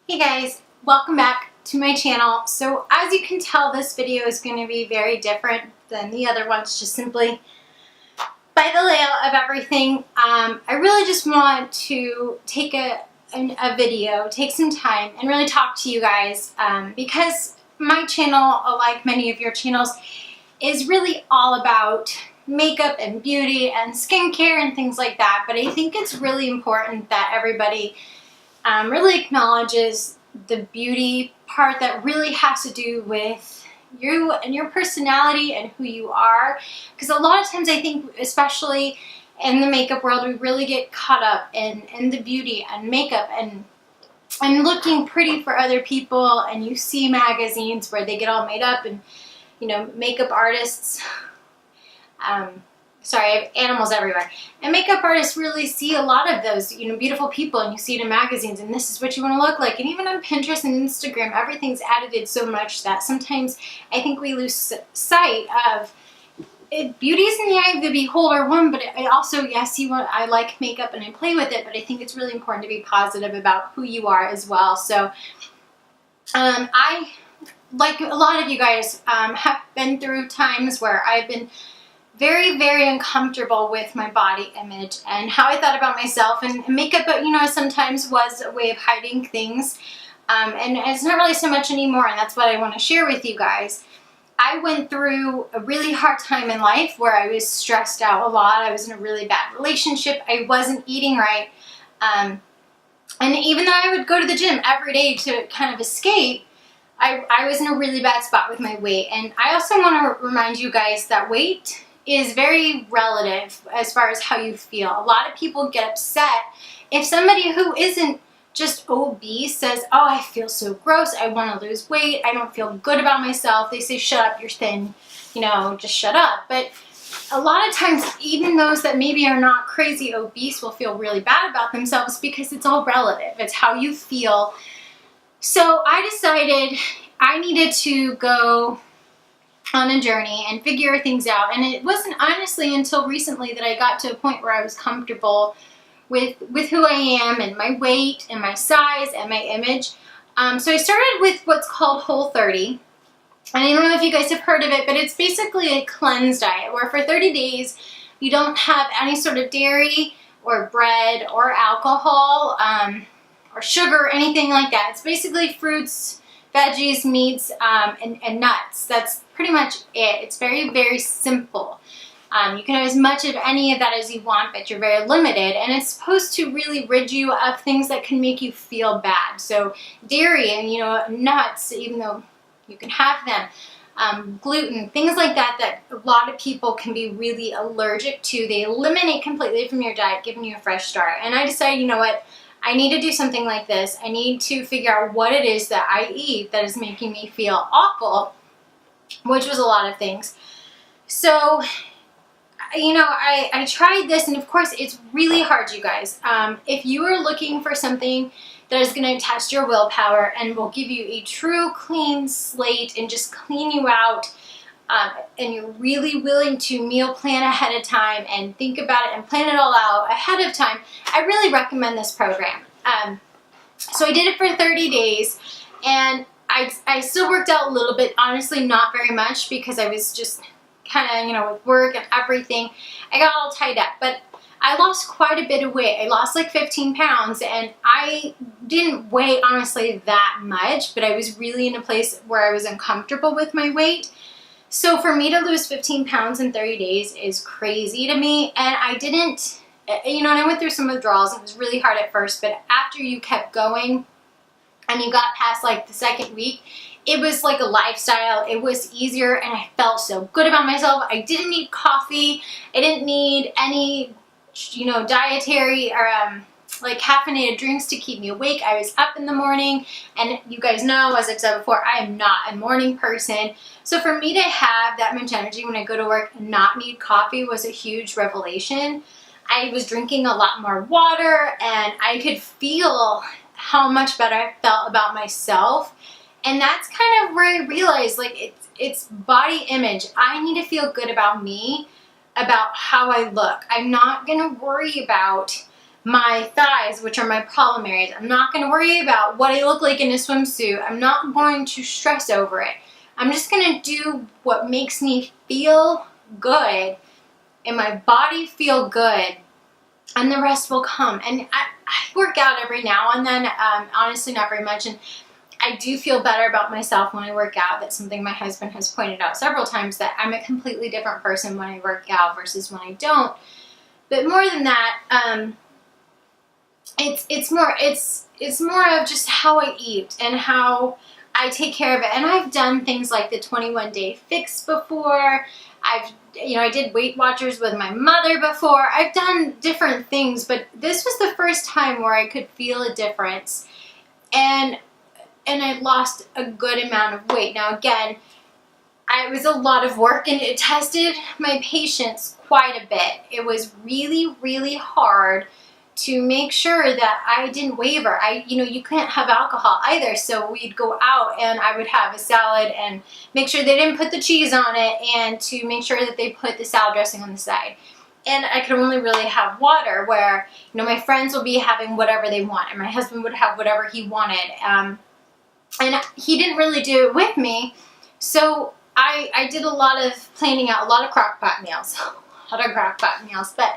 Hey guys, welcome back to my channel. So as you can tell, this video is going to be very different than the other ones, just simply by the layout of everything. I really just want to take a video, take some time and really talk to you guys because my channel, like many of your channels, is really all about makeup and beauty and skincare and things like that. But I think it's really important that everybody really acknowledges the beauty part that really has to do with you and your personality and who you are. Because a lot of times I think, especially in the makeup world, we really get caught up in the beauty and makeup and looking pretty for other people. And you see magazines where they get all made up and, you know, makeup artists, sorry, I have animals everywhere. And makeup artists really see a lot of those, you know, beautiful people, and you see it in magazines, and this is what you want to look like. And even on Pinterest and Instagram, everything's edited so much that sometimes I think we lose sight of it. Beauty is in the eye of the beholder, one, but I also, yes, I like makeup and I play with it, but I think it's really important to be positive about who you are as well. So I, like a lot of you guys, have been through times where I've been very, very uncomfortable with my body image and how I thought about myself, and makeup, you know, sometimes was a way of hiding things, and it's not really so much anymore, and that's what I want to share with you guys. I went through a really hard time in life where I was stressed out a lot. I was in a really bad relationship. I wasn't eating right, and even though I would go to the gym every day to kind of escape, I was in a really bad spot with my weight. And I also want to remind you guys that weight is very relative as far as how you feel. A lot of people get upset if somebody who isn't just obese says, oh, I feel so gross, I want to lose weight, I don't feel good about myself. They say, shut up, you're thin, you know, just shut up. But a lot of times, even those that maybe are not crazy obese will feel really bad about themselves because it's all relative. It's how you feel. So I decided I needed to go on a journey and figure things out, and it wasn't honestly until recently that I got to a point where I was comfortable with who I am and my weight and my size and my image. So I started with what's called Whole30, and I don't know if you guys have heard of it, but it's basically a cleanse diet where for 30 days you don't have any sort of dairy or bread or alcohol or sugar or anything like that. It's basically fruits, veggies, meats, and nuts. That's pretty much it. It's very, very simple. You can have as much of any of that as you want, but you're very limited, and it's supposed to really rid you of things that can make you feel bad. So dairy and, you know, nuts, even though you can have them, gluten, things like that that a lot of people can be really allergic to, they eliminate completely from your diet, giving you a fresh start. And I decided, you know what, I need to do something like this. I need to figure out what it is that I eat that is making me feel awful, which was a lot of things. So, you know, I tried this, and of course it's really hard, you guys. If you are looking for something that is going to test your willpower and will give you a true clean slate and just clean you out, and you're really willing to meal plan ahead of time and think about it and plan it all out ahead of time, I really recommend this program. So I did it for 30 days, and I still worked out a little bit, honestly not very much, because I was just kind of, you know, with work and everything, I got all tied up. But I lost quite a bit of weight. I lost like 15 pounds, and I didn't weigh honestly that much, but I was really in a place where I was uncomfortable with my weight. So for me to lose 15 pounds in 30 days is crazy to me, and I didn't, you know, and I went through some withdrawals, and it was really hard at first, but after you kept going and you got past like the second week, it was like a lifestyle. It was easier, and I felt so good about myself. I didn't need coffee. I didn't need any, you know, dietary or like caffeinated drinks to keep me awake. I was up in the morning, and you guys know, as I've said before, I am not a morning person. So for me to have that much energy when I go to work and not need coffee was a huge revelation. I was drinking a lot more water, and I could feel how much better I felt about myself. And that's kind of where I realized, like, it's body image. I need to feel good about me, about how I look. I'm not going to worry about my thighs, which are my problem areas. I'm not going to worry about what I look like in a swimsuit. I'm not going to stress over it. I'm just going to do what makes me feel good and my body feel good, and the rest will come. And I work out every now and then, honestly not very much, and I do feel better about myself when I work out. That's something my husband has pointed out several times, that I'm a completely different person when I work out versus when I don't. But more than that, it's more of just how I eat and how I take care of it. And I've done things like the 21-day fix before. I did Weight Watchers with my mother before. I've done different things, but this was the first time where I could feel a difference. And I lost a good amount of weight. Now again, it was a lot of work, and it tested my patience quite a bit. It was really, really hard to make sure that I didn't waver. You couldn't have alcohol either, so we'd go out and I would have a salad and make sure they didn't put the cheese on it, and to make sure that they put the salad dressing on the side. And I could only really have water, where, my friends would be having whatever they want, and my husband would have whatever he wanted. And he didn't really do it with me, so I did a lot of planning out, a lot of crock pot meals, but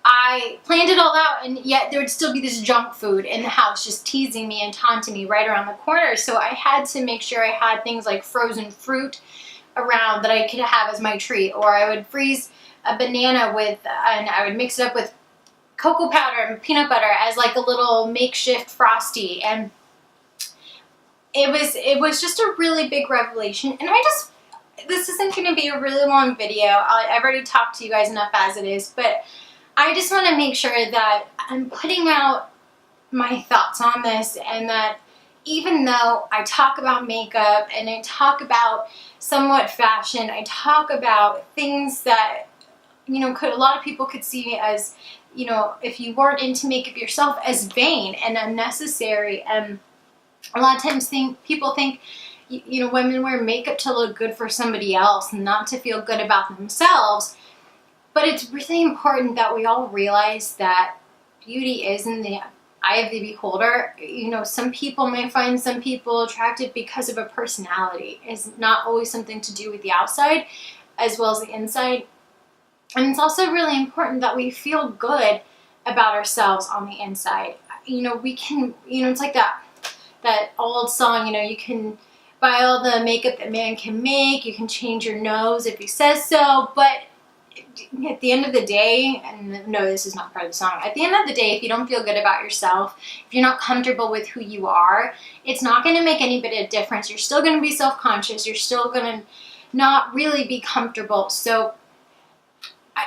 I planned it all out, and yet there would still be this junk food in the house just teasing me and taunting me right around the corner. So I had to make sure I had things like frozen fruit around that I could have as my treat, or I would freeze a banana and I would mix it up with cocoa powder and peanut butter as like a little makeshift Frosty. And it was just a really big revelation. And this isn't going to be a really long video. I've already talked to you guys enough as it is, but I just want to make sure that I'm putting out my thoughts on this, and that even though I talk about makeup and I talk about somewhat fashion, I talk about things that, a lot of people could see as, if you weren't into makeup yourself, as vain and unnecessary. And a lot of times people think, women wear makeup to look good for somebody else and not to feel good about themselves. But it's really important that we all realize that beauty is in the eye of the beholder. Some people may find some people attractive because of a personality. It's not always something to do with the outside as well as the inside. And it's also really important that we feel good about ourselves on the inside. We can, it's like that old song, you can buy all the makeup that man can make, you can change your nose if he says so, but at the end of the day, and no, this is not part of the song, at the end of the day, if you don't feel good about yourself, if you're not comfortable with who you are, it's not going to make any bit of difference. You're still going to be self-conscious. You're still going to not really be comfortable. So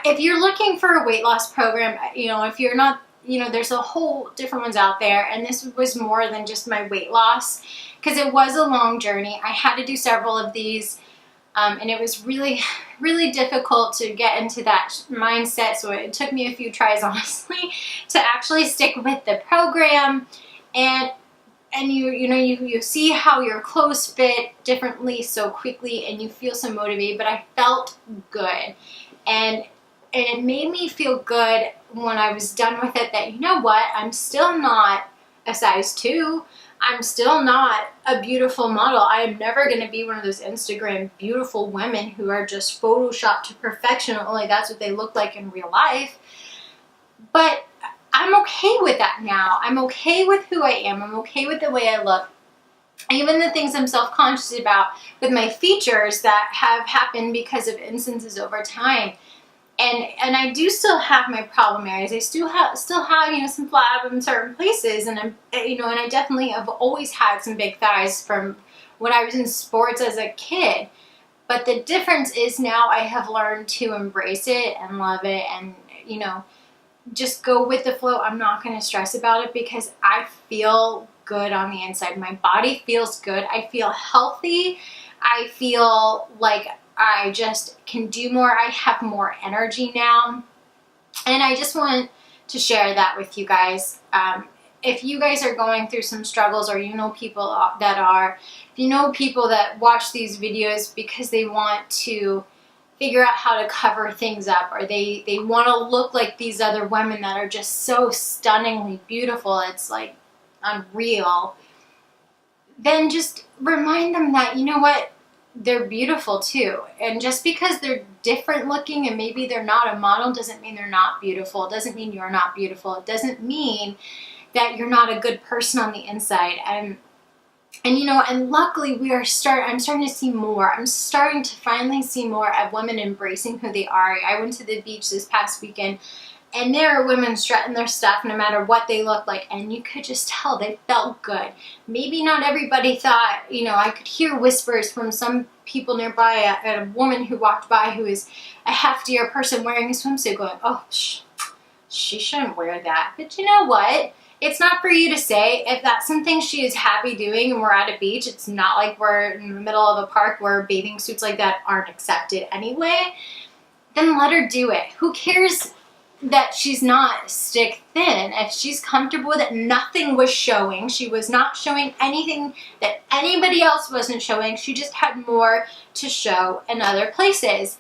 if you're looking for a weight loss program, if you're not, there's a whole different ones out there, and this was more than just my weight loss, because it was a long journey. I had to do several of these. And it was really, really difficult to get into that mindset. So it took me a few tries, honestly, to actually stick with the program. And you see how your clothes fit differently so quickly, and you feel so motivated. But I felt good, and it made me feel good when I was done with it. That I'm still not a size 2. I'm still not a beautiful model. I am never going to be one of those Instagram beautiful women who are just photoshopped to perfection. Only that's what they look like in real life. But I'm okay with that now. I'm okay with who I am. I'm okay with the way I look. Even the things I'm self-conscious about with my features that have happened because of instances over time. And I do still have my problem areas. I still have some flab in certain places, and and I definitely have always had some big thighs from when I was in sports as a kid. But the difference is now I have learned to embrace it and love it, and just go with the flow. I'm not going to stress about it because I feel good on the inside. My body feels good. I feel healthy. I feel like I just can do more. I have more energy now. And I just want to share that with you guys. If you guys are going through some struggles, or people that are, if people that watch these videos because they want to figure out how to cover things up, or they want to look like these other women that are just so stunningly beautiful, it's like unreal, then just remind them that, you know what, they're beautiful too. And just because they're different looking and maybe they're not a model doesn't mean they're not beautiful. It doesn't mean you're not beautiful. It doesn't mean that you're not a good person on the inside. And you know, and luckily I'm starting to see more. I'm starting to finally see more of women embracing who they are. I went to the beach this past weekend, and there are women strutting their stuff no matter what they look like, and you could just tell they felt good. Maybe not everybody thought, you know, I could hear whispers from some people nearby at a woman who walked by who is a heftier person wearing a swimsuit going, oh, she shouldn't wear that. But you know what? It's not for you to say. If that's something she is happy doing and we're at a beach, it's not like we're in the middle of a park where bathing suits like that aren't accepted anyway, then let her do it. Who cares that she's not stick thin? If she's comfortable with it, nothing was showing. She was not showing anything that anybody else wasn't showing. She just had more to show in other places.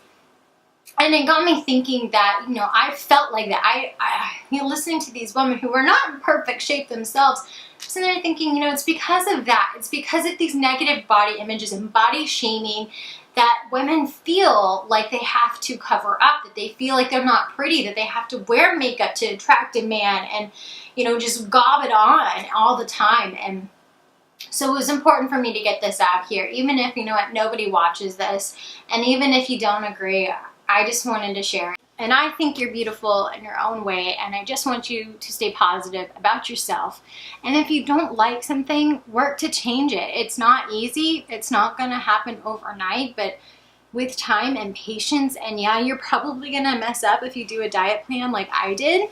And it got me thinking that, you know, I felt like that. You know, listening to these women who were not in perfect shape themselves, sitting there thinking, you know, it's because of that. It's because of these negative body images and body shaming that women feel like they have to cover up, that they feel like they're not pretty, that they have to wear makeup to attract a man and, you know, just gob it on all the time. And so it was important for me to get this out here, even if, you know what, nobody watches this, and even if you don't agree, I just wanted to share it. And I think you're beautiful in your own way, and I just want you to stay positive about yourself. And if you don't like something, work to change it. It's not easy. It's not going to happen overnight, but with time and patience, and yeah, you're probably going to mess up if you do a diet plan like I did,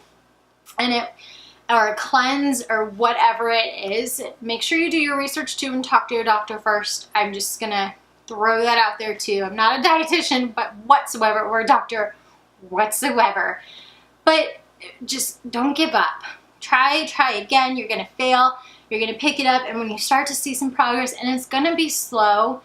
or a cleanse or whatever it is. Make sure you do your research too and talk to your doctor first. I'm just going to throw that out there too. I'm not a dietitian, but whatsoever, or a doctor whatsoever. But just don't give up. Try again. You're going to fail. You're going to pick it up. And when you start to see some progress, and it's going to be slow,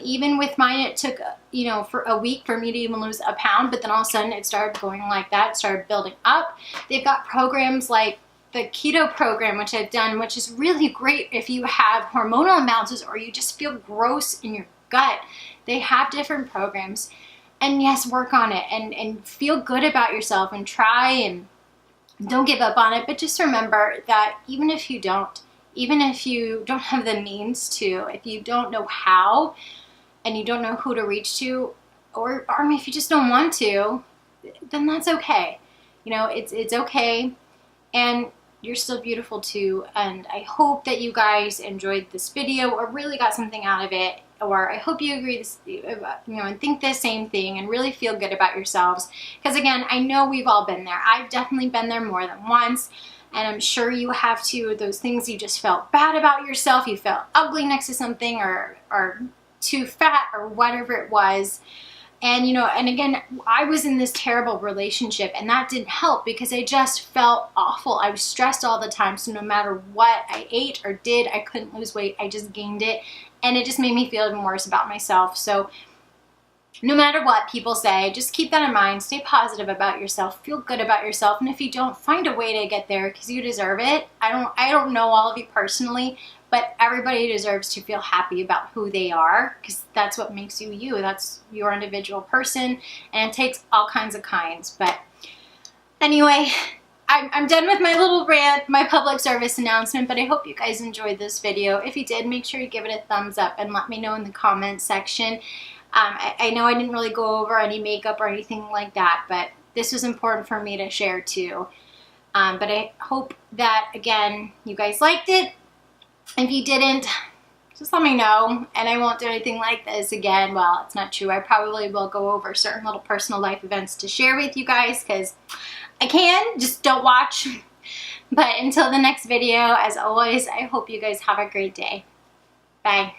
even with mine, it took, you know, for a week for me to even lose a pound, but then all of a sudden it started going like that. It started building up. They've got programs like the keto program, which I've done, which is really great if you have hormonal imbalances or you just feel gross in your gut. They have different programs, and yes, work on it and feel good about yourself and try, and don't give up on it. But just remember that even if you don't have the means to, if you don't know how and you don't know who to reach to, or if you just don't want to, then that's okay. You know, it's okay, and you're still beautiful too. And I hope that you guys enjoyed this video or really got something out of it, or I hope you agree this, you know, and think the same thing and really feel good about yourselves. Because again, I know we've all been there. I've definitely been there more than once, and I'm sure you have too. Those things you just felt bad about yourself, you felt ugly next to something, or too fat, or whatever it was. And, you know, and again, I was in this terrible relationship, and that didn't help because I just felt awful. I was stressed all the time. So no matter what I ate or did, I couldn't lose weight. I just gained it, and it just made me feel even worse about myself. So no matter what people say, just keep that in mind. Stay positive about yourself. Feel good about yourself. And if you don't, find a way to get there, because you deserve it. I don't know all of you personally, but everybody deserves to feel happy about who they are, because that's what makes you you. That's your individual person, and it takes all kinds of kinds. But anyway, I'm done with my little rant, my public service announcement, but I hope you guys enjoyed this video. If you did, make sure you give it a thumbs up and let me know in the comments section. I know I didn't really go over any makeup or anything like that, but this was important for me to share too. But I hope that, again, you guys liked it. If you didn't, just let me know, and I won't do anything like this again. Well, it's not true. I probably will go over certain little personal life events to share with you guys, because I can, just don't watch. But until the next video, as always, I hope you guys have a great day. Bye.